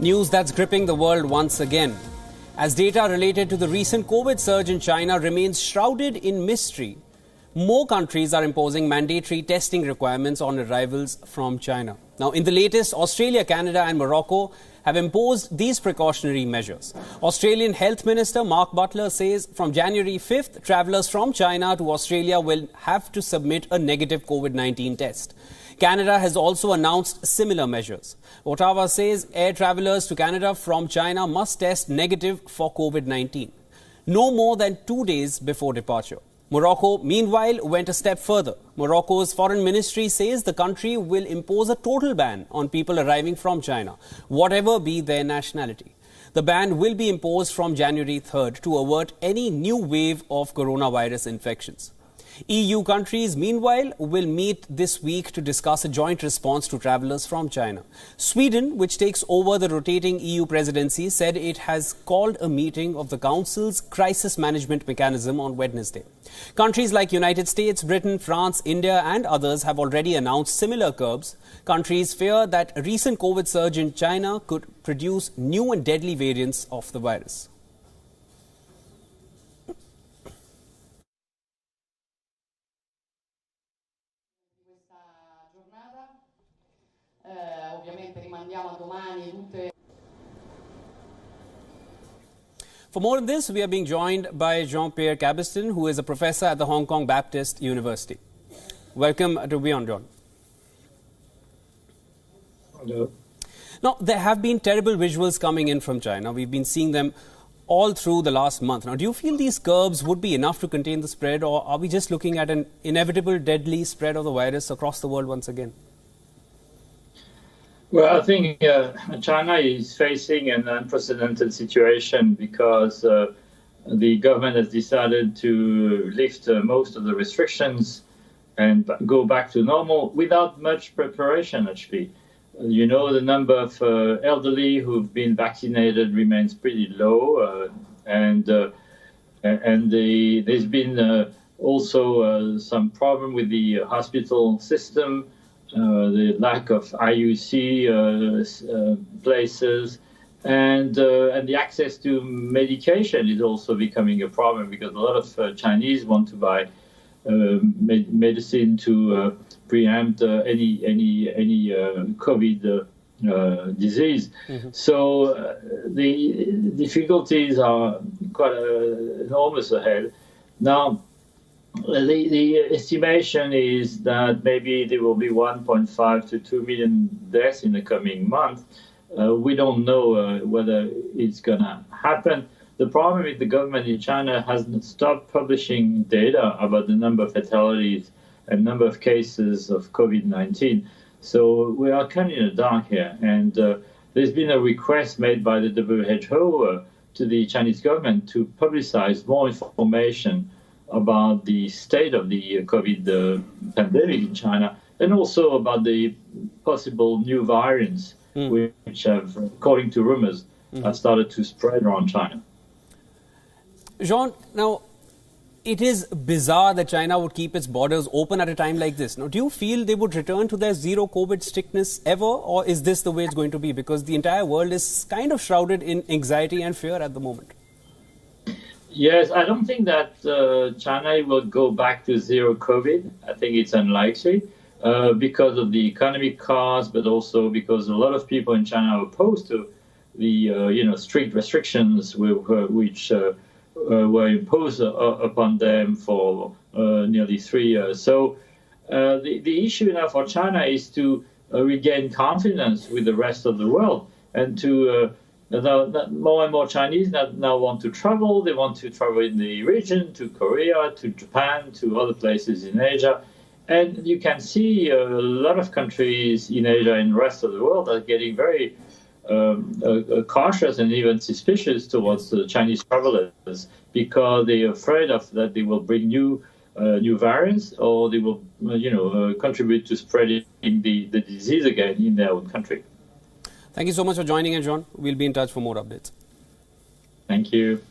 News that's gripping the world once again. As data related to the recent COVID surge in China remains shrouded in mystery, more countries are imposing mandatory testing requirements on arrivals from China. Now, in the latest, Australia, Canada and Morocco have imposed these precautionary measures. Australian Health Minister Mark Butler says from January 5th, travellers from China to Australia will have to submit a negative COVID-19 test. Canada has also announced similar measures. Ottawa says air travellers to Canada from China must test negative for COVID-19, no more than 2 days before departure. Morocco, meanwhile, went a step further. Morocco's foreign ministry says the country will impose a total ban on people arriving from China, whatever be their nationality. The ban will be imposed from January 3rd to avert any new wave of coronavirus infections. EU countries, meanwhile, will meet this week to discuss a joint response to travellers from China. Sweden, which takes over the rotating EU presidency, said it has called a meeting of the Council's crisis management mechanism on Wednesday. Countries like United States, Britain, France, India and others have already announced similar curbs. Countries fear that a recent COVID surge in China could produce new and deadly variants of the virus. For more on this, we are being joined by Jean-Pierre Cabestan, who is a professor at the Hong Kong Baptist University. Welcome to Beyond, John. Hello. Now, there have been terrible visuals coming in from China. We've been seeing them all through the last month. Now, do you feel these curbs would be enough to contain the spread, or are we just looking at an inevitable deadly spread of the virus across the world once again? Well, I think China is facing an unprecedented situation because the government has decided to lift most of the restrictions and go back to normal without much preparation, actually. You know, the number of elderly who've been vaccinated remains pretty low, and there's been also some problem with the hospital system. The lack of IUC places, and the access to medication is also becoming a problem because a lot of Chinese want to buy medicine to preempt any COVID disease. Mm-hmm. So the difficulties are quite enormous ahead. Now, the estimation is that maybe there will be 1.5 to 2 million deaths in the coming month. We don't know whether it's going to happen. The problem is the government in China hasn't stopped publishing data about the number of fatalities and number of cases of COVID-19. So we are kind of in the dark here. And there's been a request made by the WHO to the Chinese government to publicize more information about the state of the COVID pandemic in China, and also about the possible new variants, which have, according to rumors, have started to spread around China. Jean, now, it is bizarre that China would keep its borders open at a time like this. Now, do you feel they would return to their zero COVID strictness ever, or is this the way it's going to be? Because the entire world is kind of shrouded in anxiety and fear at the moment. Yes, I don't think that China will go back to zero COVID. I think it's unlikely because of the economic costs, but also because a lot of people in China are opposed to the strict restrictions which were imposed upon them for nearly 3 years. So the issue now for China is to regain confidence with the rest of the world and to more and more Chinese now want to travel. They want to travel in the region, to Korea, to Japan, to other places in Asia. And you can see a lot of countries in Asia and the rest of the world are getting very cautious and even suspicious towards the Chinese travelers because they're afraid of that they will bring new variants or they will contribute to spreading the disease again in their own country. Thank you so much for joining us, John. We'll be in touch for more updates. Thank you.